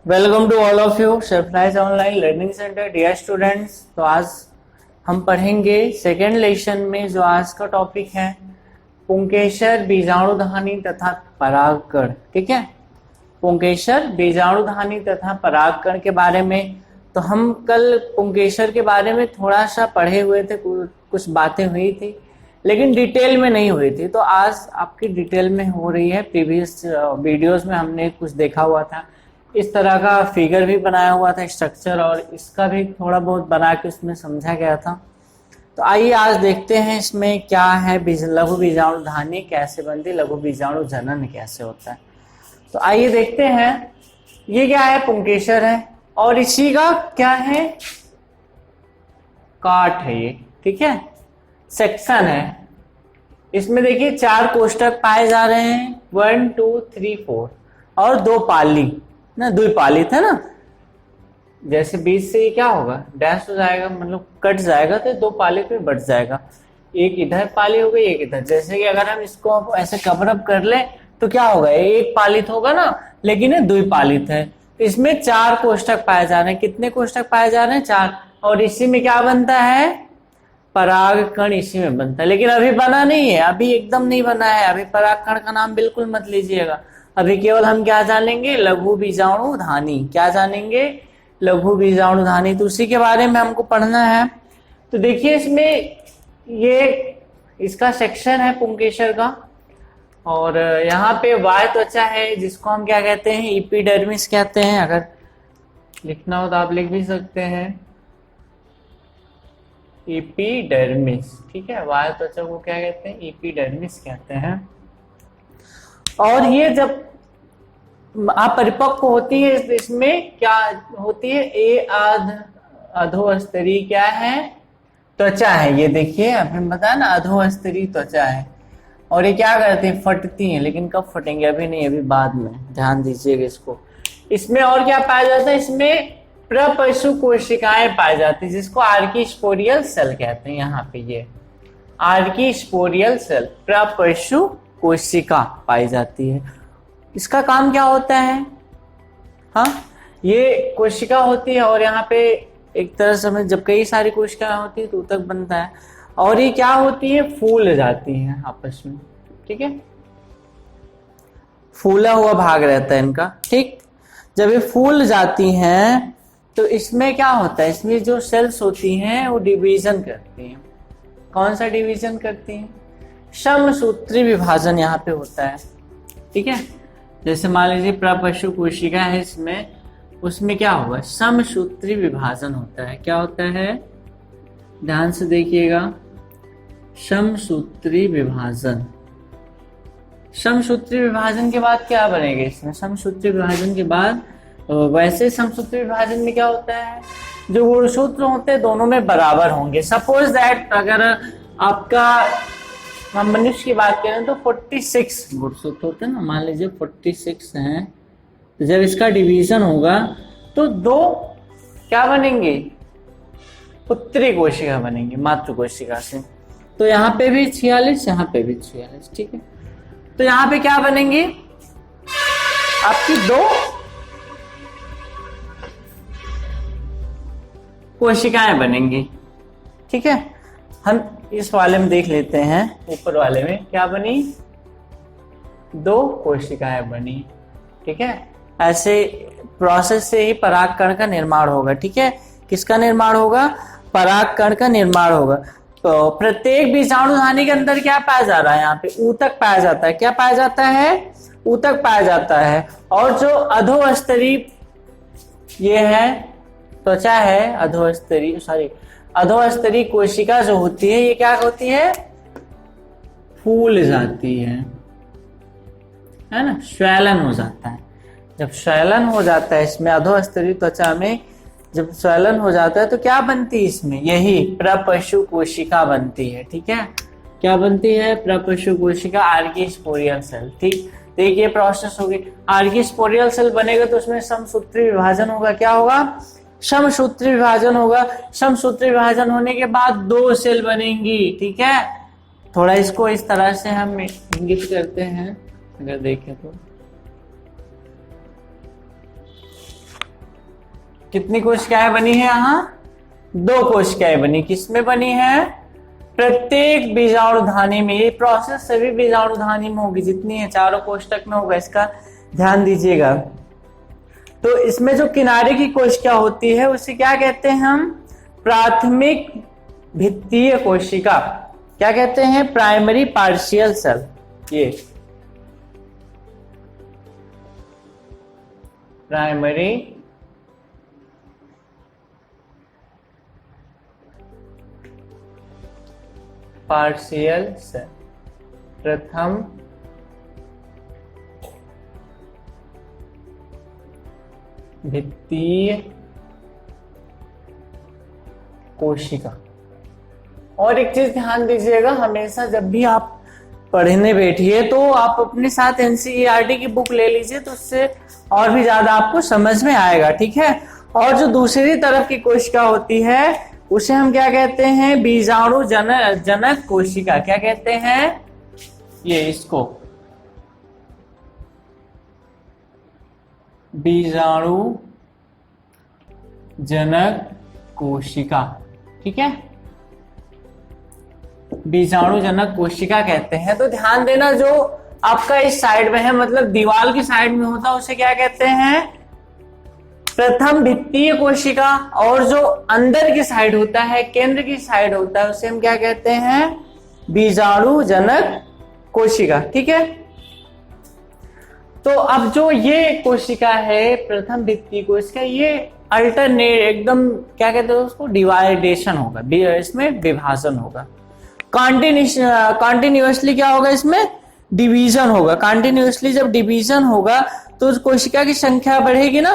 Welcome to all of you surprise online learning centre dear students. तो आज हम पढ़ेंगे सेकेंड लेसन में जो आज का टॉपिक है पुंकेसर, बीजाणुधानी तथा परागकण। ठीक है, पुंकेसर, बीजाणुधानी तथा परागकण के बारे में। तो हम कल पुंकेसर के बारे में थोड़ा सा पढ़े हुए थे, कुछ बातें हुई थी लेकिन डिटेल में नहीं हुई थी। तो आज आपकी डिटेल में हो रही है। प्रीवियस वीडियोस में हमने कुछ देखा हुआ था, इस तरह का फिगर भी बनाया हुआ था स्ट्रक्चर, और इसका भी थोड़ा बहुत बना के उसमें समझा गया था। तो आइए आज देखते हैं इसमें क्या है, लघु बीजाणुधानी कैसे बनती, लघु बीजाणु जनन कैसे होता है। तो आइए देखते हैं। ये क्या है, पुंकेसर है, और इसी का क्या है, काट है ये। ठीक है, सेक्शन है। इसमें देखिए 4 कोष्ठक पाए जा रहे हैं, 1 2 3 4, और 2 पाली ना, द्विपालित है ना। जैसे बीच से ये क्या होगा, डैश हो जाएगा, मतलब कट जाएगा, तो 2 पालित में बढ़ जाएगा। एक इधर पाली हो गई, एक इधर। जैसे कि अगर हम इसको ऐसे कवर अप कर ले तो क्या होगा, एक पालित होगा ना, लेकिन ये द्विपालित है। इसमें 4 कोष्ठक पाए जा रहे हैं। कितने कोष्ठक पाए जा रहे हैं, 4। और इसी में क्या बनता है, परागकण इसी में बनता है। लेकिन अभी बना नहीं है, अभी एकदम नहीं बना है। अभी परागकण का नाम बिल्कुल मत लीजिएगा। अभी केवल हम क्या जानेंगे, लघु बीजाणुधानी। क्या जानेंगे, लघु बीजाणुधानी। तो उसी के बारे में हमको पढ़ना है। तो देखिए इसमें ये इसका सेक्शन है पुंकेसर का, और यहाँ पे वाय त्वचा है जिसको हम क्या कहते हैं, एपिडर्मिस कहते हैं। अगर लिखना हो तो आप लिख भी सकते हैं, एपिडर्मिस। ठीक है, वाय त्वचा को क्या कहते हैं, एपिडर्मिस कहते हैं। और ये जब अपरिपक्व होती है, इसमें क्या होती है, अधोस्तरीय क्या है, त्वचा है। ये देखिए अभी बताया ना, अधोस्तरीय त्वचा है। और ये क्या करती है, फटती हैं। लेकिन कब फटेंगे, अभी नहीं, अभी बाद में, ध्यान दीजिएगा इसको। इसमें और क्या पाया जाता है, इसमें प्रपशु कोशिकाएं पाई जाती है, जिसको आर्कीस्पोरियल सेल कहते हैं। यहाँ पे ये आर्कीस्पोरियल सेल, प्रपशु कोशिका पाई जाती है। इसका काम क्या होता है, हाँ, ये कोशिका होती है, और यहाँ पे एक तरह से जब कई सारी कोशिकाएं होती है तो ऊतक बनता है। और ये क्या होती है, फूल जाती हैं आपस में। ठीक है, फूला हुआ भाग रहता है इनका। ठीक, जब ये फूल जाती हैं तो इसमें क्या होता है, इसमें जो सेल्स होती हैं वो डिवीजन करती हैं। कौन सा डिवीजन करती हैं, समसूत्री विभाजन यहाँ पे होता है। ठीक है, जैसे मान लीजिए प्रपशु कोशिका है इसमें, उसमें क्या होगा, समसूत्री विभाजन होता है। क्या होता है, ध्यान से देखिएगा, समसूत्री विभाजन। समसूत्री विभाजन के बाद क्या बनेगा इसमें, समसूत्री विभाजन के बाद वैसे समसूत्री विभाजन में क्या होता है, जो गुणसूत्र होते हैं दोनों में बराबर होंगे। सपोज दैट अगर आपका, हम मनुष्य की बात करें तो 46 गुणसूत्र होते हैं ना, मान लीजिए 46 हैं। तो जब इसका डिवीजन होगा तो 2 क्या बनेंगे, पुत्री कोशिका बनेंगे मातृ कोशिका से। तो यहाँ पे भी 46, यहाँ पे भी 46। ठीक है, तो यहाँ पे क्या बनेंगे, आपकी 2 कोशिकाएं बनेंगी। ठीक है, हम इस वाले में देख लेते हैं, ऊपर वाले में क्या बनी, 2 कोशिकाएं बनी। ठीक है, ऐसे प्रोसेस से ही परागकण का निर्माण होगा। ठीक है, किसका निर्माण होगा, परागकण का निर्माण होगा। तो प्रत्येक बीजाणुधानी के अंदर क्या पाया जा रहा है, यहाँ पे ऊतक पाया जाता है। क्या पाया जाता है, ऊतक पाया जाता है। और जो अधोस्तरीय ये है त्वचा है, अधोस्तरीय कोशिका जो होती है, ये क्या होती है, फूल जाती है ना, स्वैलन हो जाता है। जब स्वैलन हो जाता है इसमें, अधोस्तरीय त्वचा में जब स्वैलन हो जाता है तो क्या बनती है इसमें, यही प्रपशु कोशिका बनती है। ठीक है, क्या बनती है, प्रपशु कोशिका, आर्कीस्पोरियल सेल। ठीक, देखिए प्रोसेस होगी, आर्कीस्पोरियल सेल बनेगा तो उसमें समसूत्री विभाजन होगा। क्या होगा, समसूत्री विभाजन होगा। समसूत्री विभाजन होने के बाद 2 सेल बनेंगी। ठीक है, थोड़ा इसको इस तरह से हम इंगित करते हैं, अगर देखें तो कितनी कोशिकाएं बनी है यहाँ? 2 कोशिकाएं बनी। किसमें बनी है? प्रत्येक बीजाणुधानी में। ये प्रोसेस सभी बीजाणुधानी में होगी, जितनी है चारों कोष्टक में होगा, इसका ध्यान दीजिएगा। तो इसमें जो किनारे की कोशिका होती है उसे क्या कहते हैं हम? प्राथमिक भित्तीय कोशिका। क्या कहते हैं? Primary partial cell. ये प्राइमरी पार्शियल सेल, प्रथम भित्तीय कोशिका। और एक चीज ध्यान दीजिएगा, हमेशा जब भी आप पढ़ने बैठिए तो आप अपने साथ एनसीईआरटी की बुक ले लीजिए, तो उससे और भी ज्यादा आपको समझ में आएगा, ठीक है। और जो दूसरी तरफ की कोशिका होती है उसे हम क्या कहते हैं? बीजाणु जनक कोशिका। क्या कहते हैं? ये इसको बीजाणु जनक कोशिका, ठीक है, बीजाणु जनक कोशिका कहते हैं। तो ध्यान देना, जो आपका इस साइड में है, मतलब दीवार की साइड में होता है, उसे क्या कहते हैं? प्रथम भित्तीय कोशिका। और जो अंदर की साइड होता है, केंद्र की साइड होता है, उसे हम क्या कहते हैं? बीजाणु जनक कोशिका, ठीक है। तो अब जो ये कोशिका है प्रथम भित्तीय कोशिका, ये अल्टरनेट एकदम क्या कहते हैं उसको? डिवाइडेशन होगा, इसमें विभाजन होगा। कॉन्टिन्यूअसली क्या होगा? इसमें डिवीजन होगा। कॉन्टिन्यूअसली जब डिवीजन होगा तो कोशिका की संख्या बढ़ेगी ना,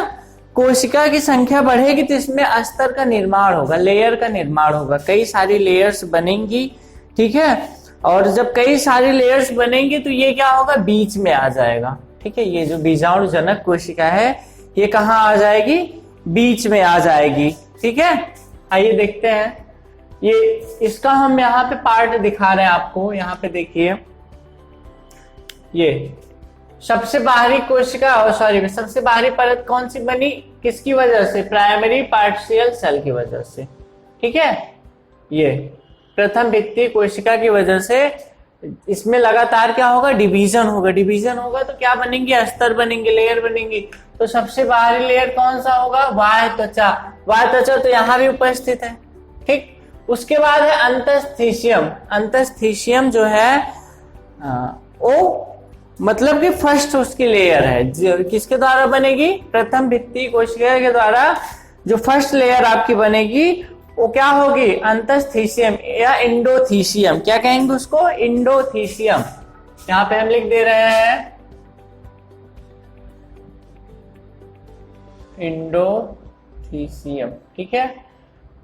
कोशिका की संख्या बढ़ेगी तो इसमें अस्तर का निर्माण होगा, लेयर का निर्माण होगा, कई सारी लेयर्स बनेंगी, ठीक है। और जब कई सारी लेयर्स बनेंगी तो ये क्या होगा? बीच में आ जाएगा, ठीक है। ये जो बीजाणु जनक कोशिका है ये कहाँ आ जाएगी? बीच में आ जाएगी, ठीक है। आइए देखते हैं, ये इसका हम यहाँ पे पार्ट दिखा रहे हैं आपको। यहाँ पे देखिए, ये सबसे बाहरी कोशिका, सॉरी सबसे बाहरी परत कौन सी बनी? किसकी वजह से? प्राइमरी पार्शियल सेल की वजह से, ठीक है। ये प्रथम भित्तीय कोशिका की वजह से इसमें लगातार क्या होगा? डिवीजन होगा। डिवीजन होगा तो क्या बनेंगे? अस्तर बनेंगे, लेयर बनेंगी। तो सबसे बाहरी लेयर कौन सा होगा? बाह्य त्वचा। बाह्य त्वचा तो यहाँ भी उपस्थित है, ठीक। उसके बाद है अंतस्थीशियम। अंतस्थीशियम जो है वो मतलब कि फर्स्ट उसकी लेयर है, किसके द्वारा बनेगी? प्रथम भित्तीय कोशिका के द्वारा जो फर्स्ट लेयर आपकी बनेगी वो क्या होगी? अंतस्थीशियम या इंडोथीशियम। क्या कहेंगे उसको? इंडोथीशियम। यहां पे हम लिख दे रहे हैं इंडोथीशियम, ठीक है।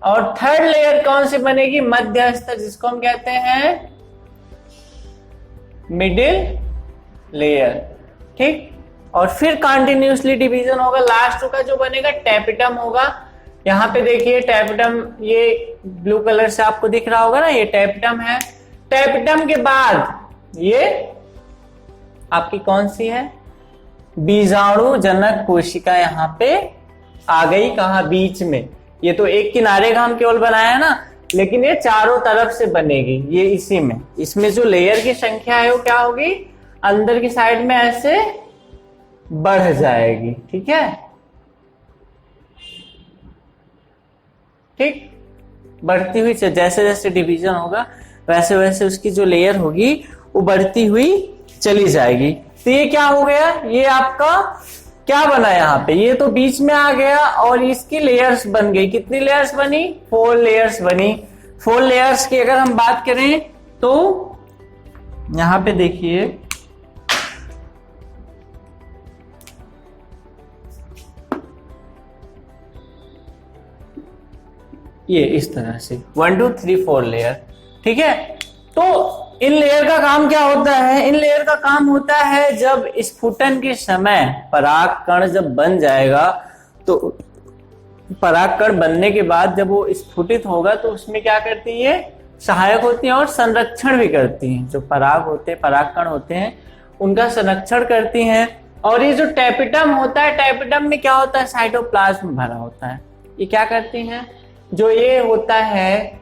और थर्ड लेयर कौन सी बनेगी? मध्यस्थ, जिसको हम कहते हैं मिडिल लेयर, ठीक। और फिर कंटिन्यूअसली डिवीजन होगा। लास्ट का जो बनेगा टैपिटम होगा। यहाँ पे देखिए टैपिटम, ये ब्लू कलर से आपको दिख रहा होगा ना, ये टैपिटम है। टैपिटम के बाद ये आपकी कौन सी है? बीजाणु जनक कोशिका यहाँ पे आ गई। कहाँ? बीच में। ये तो एक किनारे का हम केवल बनाया है ना, लेकिन ये चारों तरफ से बनेगी। ये इसी में, इसमें जो लेयर की संख्या है वो क्या होगी? अंदर की साइड में ऐसे बढ़ जाएगी, ठीक है, ठीक। बढ़ती हुई, जैसे जैसे डिवीजन होगा वैसे वैसे उसकी जो लेयर होगी वो बढ़ती हुई चली जाएगी। तो ये क्या हो गया? ये आपका क्या बना यहाँ पे? ये तो बीच में आ गया और इसकी लेयर्स बन गई। कितनी लेयर्स बनी? 4 लेयर्स बनी। 4 लेयर्स की अगर हम बात करें तो यहाँ पे देखिए, ये इस तरह से 1 2 3 4 लेयर, ठीक है। तो इन लेयर का काम क्या होता है? इन लेयर का काम होता है जब स्फुटन के समय परागकण जब बन जाएगा, तो परागकण बनने के बाद जब वो स्फुटित होगा तो उसमें क्या करती है? सहायक होती हैं और संरक्षण भी करती हैं। जो पराग होते हैं, परागकण होते हैं, उनका संरक्षण करती हैं। और ये जो टेपिटम होता है, टेपिटम में क्या होता है, साइटोप्लाज्म भरा होता है। ये क्या करती हैं, जो ये होता है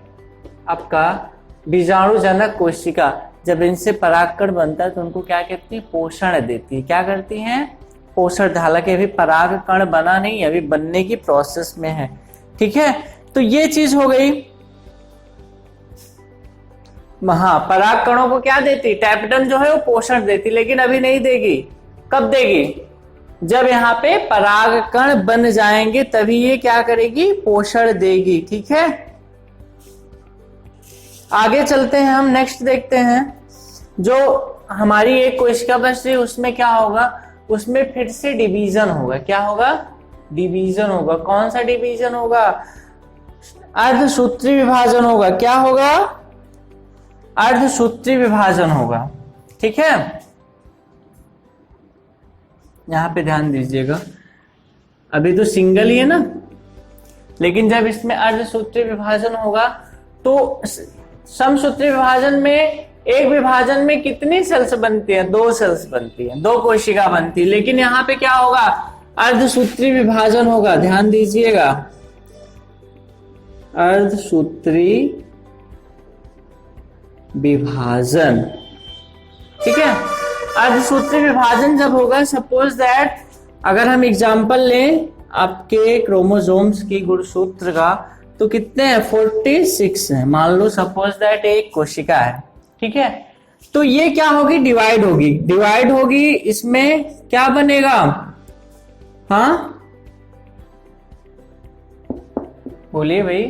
आपका बीजाणुजनक कोशिका, जब इनसे परागकण बनता है तो उनको क्या कहती है, पोषण देती है। क्या करती हैं, पोषण। हालांकि अभी परागकण बना नहीं, अभी बनने की प्रोसेस में है। ठीक है, तो ये चीज हो गई। हाँ, परागकणों को क्या देती, टेपिटम जो है वो पोषण देती, लेकिन अभी नहीं देगी। कब देगी, जब यहाँ पे परागकण बन जाएंगे तभी ये क्या करेगी, पोषण देगी। ठीक है, आगे चलते हैं हम, नेक्स्ट देखते हैं। जो हमारी एक कोशिका बच रही उसमें क्या होगा, उसमें फिर से डिवीजन होगा। क्या होगा, डिवीजन होगा। कौन सा डिवीजन होगा, अर्धसूत्री विभाजन होगा। क्या होगा, अर्धसूत्री विभाजन होगा। ठीक है, यहां पे ध्यान दीजिएगा, अभी तो सिंगल ही है ना, लेकिन जब इसमें अर्धसूत्री विभाजन होगा तो समसूत्री विभाजन में एक विभाजन में कितनी सेल्स बनती है, 2 सेल्स बनती है, 2 कोशिका बनती है। लेकिन यहाँ पे क्या होगा, अर्धसूत्री विभाजन होगा। ध्यान दीजिएगा, अर्धसूत्री विभाजन। ठीक है, अर्धसूत्री विभाजन जब होगा, सपोज दैट अगर हम एग्जांपल लें आपके क्रोमोसोम्स की गुणसूत्र का, तो कितने हैं, 46 है। मान लो सपोज दैट एक कोशिका है। ठीक है, तो ये क्या होगी, डिवाइड होगी। डिवाइड होगी, इसमें क्या बनेगा, हाँ बोलिए भाई,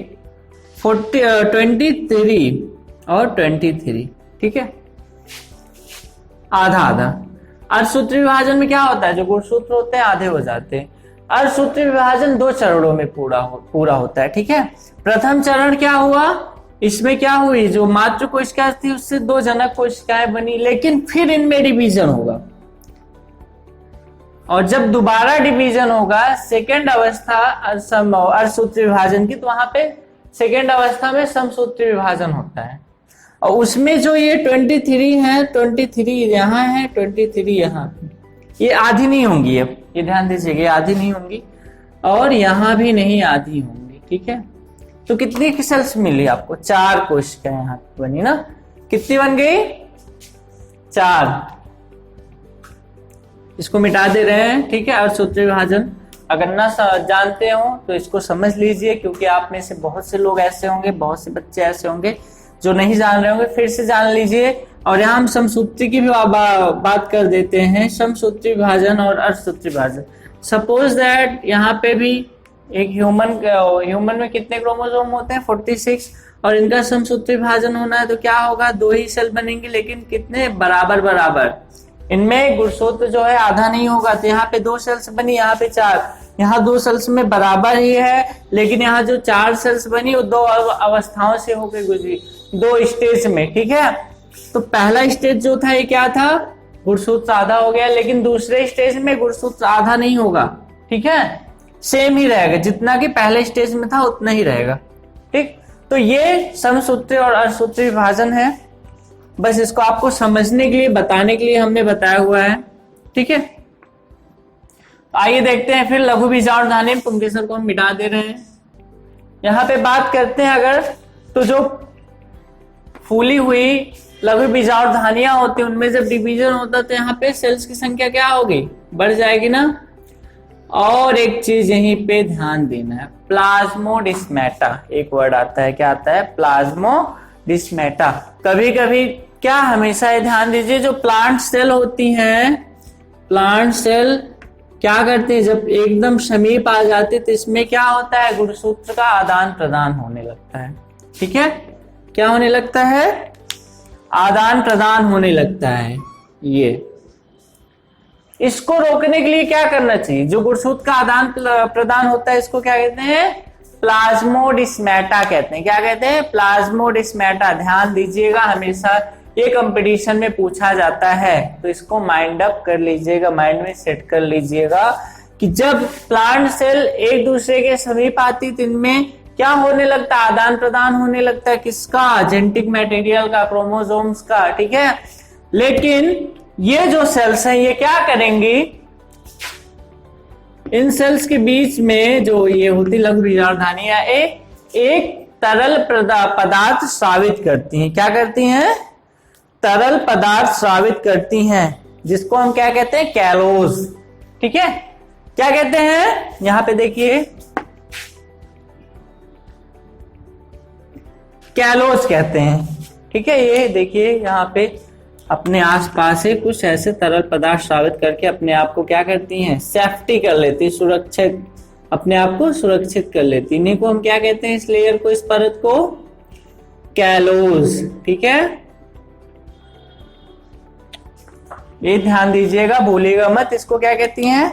23 और 23। ठीक है, आधा आधा। अर्धसूत्री विभाजन में क्या होता है, जो गुणसूत्र होते हैं आधे हो जाते हैं। अर्धसूत्री विभाजन 2 चरणों में पूरा होता है। ठीक है, प्रथम चरण क्या हुआ, इसमें क्या हुई, जो मातृ कोशिका थी उससे 2 जनक कोशिकाएं बनी, लेकिन फिर इनमें डिवीजन होगा। और जब दोबारा डिवीजन होगा, सेकेंड अवस्था अर्धसूत्री विभाजन की, तो वहां पे सेकेंड अवस्था में समसूत्री विभाजन होता है। और उसमें जो ये 23 है, 23 यहाँ है, 23 यहाँ, ये आधी नहीं होंगी। ये ध्यान दीजिएगा, ये आधी नहीं होंगी और यहाँ भी नहीं आधी होंगी। ठीक है, तो कितनी सेल्स मिली आपको, 4 कोशिकाएं यहाँ बनी ना। कितनी बन गई, 4। इसको मिटा दे रहे हैं। ठीक है, अर्धसूत्री विभाजन अगर ना जानते हो तो इसको समझ लीजिए, क्योंकि आप में से बहुत से लोग ऐसे होंगे, बहुत से बच्चे ऐसे होंगे जो नहीं जान रहे होंगे, फिर से जान लीजिए। और यहाँ हम समसूत्री की भी बात कर देते हैं, समसूत्री विभाजन और अर्धसूत्री विभाजन। सपोज दैट यहाँ पे भी एक ह्यूमन में कितने क्रोमोसोम होते हैं, 46, और इनका समसूत्री विभाजन होना है तो क्या होगा, 2 ही सेल बनेंगे, लेकिन कितने, बराबर बराबर। इनमें गुणसूत्र जो है आधा नहीं होगा, तो यहाँ पे 2 सेल्स बनी, यहाँ पे 4, यहाँ 2 सेल्स में बराबर ही है, लेकिन यहाँ जो 4 सेल्स बनी वो 2 अवस्थाओं से होकर गुजरी, 2 स्टेज में। ठीक है, तो पहला स्टेज जो था ये क्या था, गुणसूत्र आधा हो गया, लेकिन दूसरे स्टेज में गुणसूत्र आधा नहीं होगा। ठीक है, सेम ही रहेगा, जितना कि पहले स्टेज में था उतना ही रहेगा। ठीक, तो ये समसूत्री और अर्धसूत्री विभाजन है। बस इसको आपको समझने के लिए, बताने के लिए हमने बताया हुआ है। ठीक है, आइए देखते हैं फिर लघु बीजाणुधानी। पुंकेसर को हम मिटा दे रहे हैं। यहाँ पे बात करते हैं अगर, तो जो फूली हुई लघु बीजाणुधानियां होती है उनमें जब डिवीजन होता है तो यहाँ पे सेल्स की संख्या क्या होगी, बढ़ जाएगी ना। और एक चीज यहीं पे ध्यान देना है, प्लाज्मोडिस्मेटा एक वर्ड आता है। क्या आता है, प्लाज्मोडिस्मेटा। कभी कभी क्या, हमेशा ये ध्यान दीजिए, जो प्लांट सेल होती हैं, प्लांट सेल क्या करते हैं, जब एकदम समीप आ जाते तो इसमें क्या होता है, गुणसूत्र का आदान प्रदान होने लगता है। ठीक है, क्या होने लगता है, आदान प्रदान होने लगता है। ये इसको रोकने के लिए क्या करना चाहिए, जो गुणसूत्र का आदान प्रदान होता है इसको क्या कहते हैं, प्लाज्मोडिस्मेटा कहते हैं। क्या कहते हैं, प्लाज्मोडिस्मेटा। ध्यान दीजिएगा, हमेशा ये कंपटीशन में पूछा जाता है, तो इसको माइंड अप कर लीजिएगा, माइंड में सेट कर लीजिएगा कि जब प्लांट सेल एक दूसरे के समीप आती तो इनमें क्या होने लगता है, आदान प्रदान होने लगता है। किसका, जेनेटिक मटेरियल का, क्रोमोसोम्स का। ठीक है, लेकिन ये जो सेल्स हैं ये क्या करेंगी, इन सेल्स के बीच में जो ये होती लघु बीजाणु धानियां एक तरल पदार्थ स्रावित करती हैं। क्या करती हैं? तरल पदार्थ स्रावित करती हैं, जिसको हम क्या कहते हैं? कैलोज। ठीक है, क्या कहते हैं? यहां पे देखिए, कैलोज कहते हैं। ठीक है, ये देखिए यहां पे अपने आसपास से कुछ ऐसे तरल पदार्थ स्रावित करके अपने आप को क्या करती हैं? सेफ्टी कर लेती, सुरक्षित, अपने आप को सुरक्षित कर लेती। इन्हीं को हम क्या कहते हैं? इस लेयर को, इस परत को कैलोज। ठीक है, ये ध्यान दीजिएगा, भूलिएगा मत, इसको क्या कहती हैं?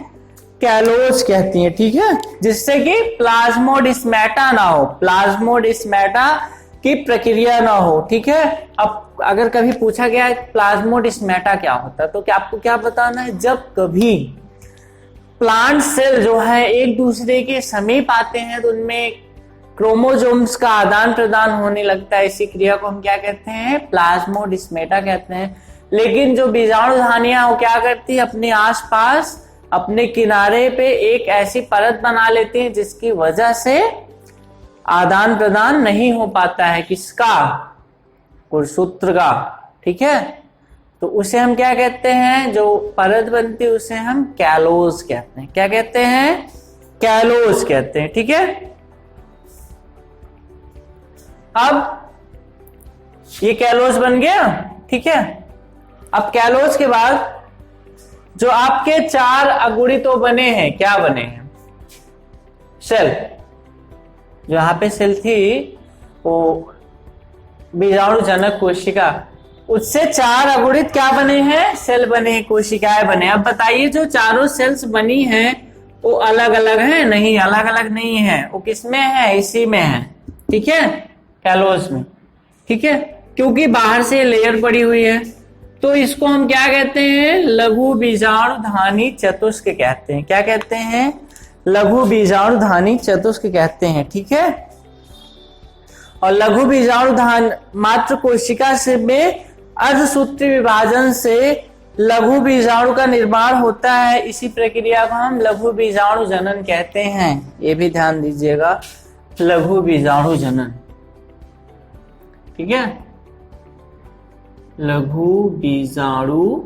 कैलोज कहती हैं। ठीक है, जिससे कि प्लाज्मोडिस्मेटा ना हो, प्लाज्मोडिस्मेटा की प्रक्रिया ना हो। ठीक है, अब अगर कभी पूछा गया प्लाज्मोडिस्मेटा क्या होता है, तो क्या आपको क्या बताना है? जब कभी प्लांट सेल जो है एक दूसरे के समीप आते हैं तो उनमें क्रोमोसोम्स का आदान प्रदान होने लगता है। इसी क्रिया को हम क्या कहते हैं? प्लाज्मोडिस्मेटा कहते हैं। लेकिन जो बीजाणु धानियां वो क्या करती है? अपने आसपास, अपने किनारे पे एक ऐसी परत बना लेती है जिसकी वजह से आदान प्रदान नहीं हो पाता है। किसका? गुणसूत्र का। ठीक है, तो उसे हम क्या कहते हैं? जो परत बनती है उसे हम कैलोज कहते हैं। क्या कहते हैं? कैलोज कहते हैं। ठीक है, अब ये कैलोज बन गया। ठीक है, अब कैलोज के बाद जो आपके 4 अगुणितों बने हैं, क्या बने हैं? सेल। जो यहां पे सेल थी वो बीजाणु जनक कोशिका, उससे 4 अगुणित क्या बने हैं? सेल बने हैं, कोशिकाएं बने। अब बताइए, जो चारों सेल्स बनी हैं वो अलग अलग हैं? नहीं, अलग अलग नहीं है। वो किसमें है? इसी में है। ठीक है, कैलोज में। ठीक है, क्योंकि बाहर से लेयर पड़ी हुई है, तो इसको हम क्या कहते हैं? लघु बीजाणु धानी चतुष्क कहते हैं। क्या कहते हैं? लघु बीजाणु धानी चतुष्क कहते हैं। ठीक है, और लघु बीजाणु धान मात्र कोशिका से में अर्धसूत्री विभाजन से लघु बीजाणु का निर्माण होता है। इसी प्रक्रिया को हम लघु बीजाणु जनन कहते हैं। ये भी ध्यान दीजिएगा, लघु बीजाणु जनन। ठीक है, लघु बीजाणु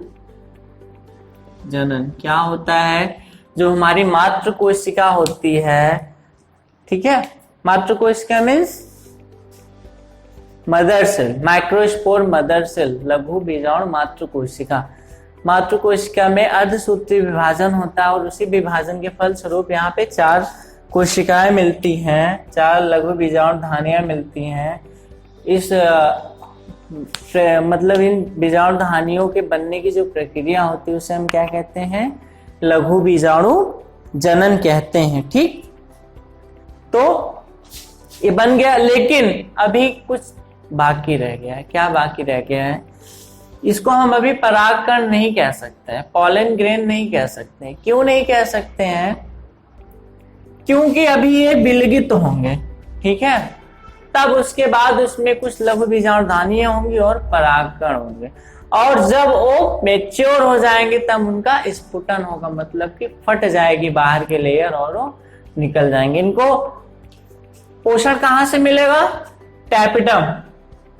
जनन क्या होता है? जो हमारी मातृ कोशिका होती है, ठीक है, मातृ कोशिका means mother cell, microspore mother cell, लघु बीजाणु मातृ कोशिका। मातृ कोशिका में अर्धसूत्री विभाजन होता है और उसी विभाजन के फलस्वरूप यहाँ पे 4 कोशिकाएं मिलती हैं, 4 लघु बीजाणु धानियां मिलती हैं। इस मतलब इन बीजाणु धानियों के बनने की जो प्रक्रिया होती है उसे हम क्या कहते हैं? लघु बीजाणु जनन कहते हैं। ठीक, तो ये बन गया, लेकिन अभी कुछ बाकी रह गया है। क्या बाकी रह गया है? इसको हम अभी परागकण नहीं कह सकते हैं, पॉलन ग्रेन नहीं कह सकते हैं। क्यों नहीं कह सकते हैं? क्योंकि अभी ये विलगित होंगे। ठीक है, तब उसके बाद उसमें कुछ लघु बीजाणु धानियां होंगी और परागकण होंगे, और जब वो मैच्योर हो जाएंगे तब उनका स्फुटन होगा, मतलब कि फट जाएगी बाहर के लेयर और वो निकल जाएंगे। इनको पोषण कहाँ से मिलेगा? टैपिटम।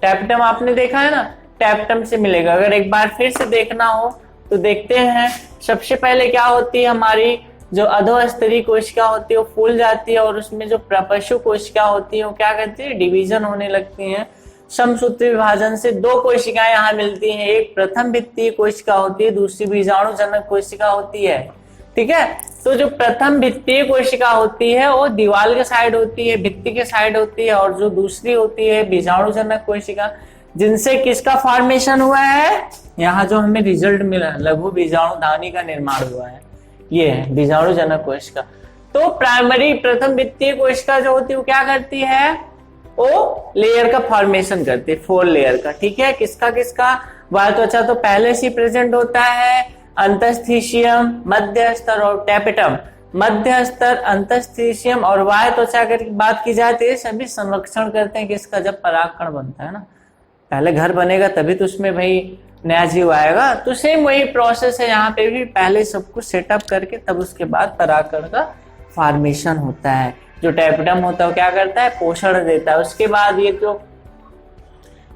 टैपिटम आपने देखा है ना, टैपिटम से मिलेगा। अगर एक बार फिर से देखना हो तो देखते हैं। सबसे पहले क्या होती है? हमारी जो अधोस्तरीय कोशिका होती है वो फूल जाती है, और उसमें जो प्रपशु कोशिका होती है वो क्या करती है? डिवीजन होने लगती है। समसूत्री विभाजन से 2 कोशिकाएं यहाँ मिलती हैं। एक प्रथम भित्तीय कोशिका होती है, दूसरी बीजाणु जनक कोशिका होती है। ठीक है, तो जो प्रथम भित्तीय कोशिका होती है वो दीवार के साइड होती है, भित्ति के साइड होती है, और जो दूसरी होती है बीजाणु जनक कोशिका, जिनसे किसका फॉर्मेशन हुआ है? यहाँ जो हमें रिजल्ट मिला, लघु बीजाणु धानी का निर्माण हुआ है, ये है बीजाणु जनक कोशिका। तो प्राइमरी प्रथम भित्तीय कोशिका जो होती है वो क्या करती है? वो लेयर का फॉर्मेशन करती है, 4 लेयर का। ठीक है, किसका किसका? बाह्य त्वचा तो पहले से प्रेजेंट होता है, अंतस्थीशियम, मध्य स्तर और टैपिटम। मध्य स्तर, अंतस्थीशियम और बाह्य त्वचा अगर बात की जाती है, सभी संरक्षण करते हैं किसका? जब परागकण बनता है ना, पहले घर बनेगा तभी तो उसमें भाई नया जीव आएगा। तो सेम वही प्रोसेस है यहाँ पे भी, पहले सब कुछ सेटअप करके तब उसके बाद परागकण का फॉर्मेशन होता है। जो टेपिडम होता है वो क्या करता है, पोषण देता है। उसके बाद ये जो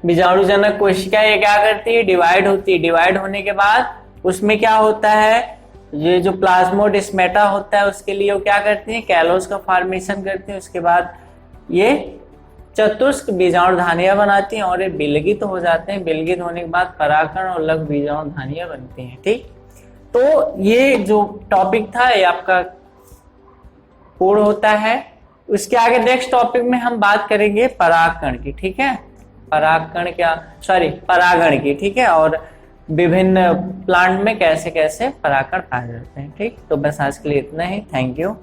बीजाणुजनक कोशिका ये क्या करती है, डिवाइड होती है। डिवाइड होने के बाद उसमें क्या होता है, ये जो प्लाज्मोडेस्माटा होता है उसके लिए वो क्या करती है, कैलोस का फॉर्मेशन करती है। उसके बाद ये चतुष्क बीजाणुधानियां बनाती हैं और ये विलगित हो जाते हैं। विलगित होने के बाद परागकण और लघु बीजाणुधानियां बनती हैं। ठीक, तो ये जो टॉपिक था ये आपका पूर्ण होता है। उसके आगे नेक्स्ट टॉपिक में हम बात करेंगे परागकण की। ठीक है, परागकण परागण की। ठीक है, और विभिन्न प्लांट में कैसे कैसे परागकण पाए जाते हैं। ठीक, तो बस आज के लिए इतना ही। Thank you.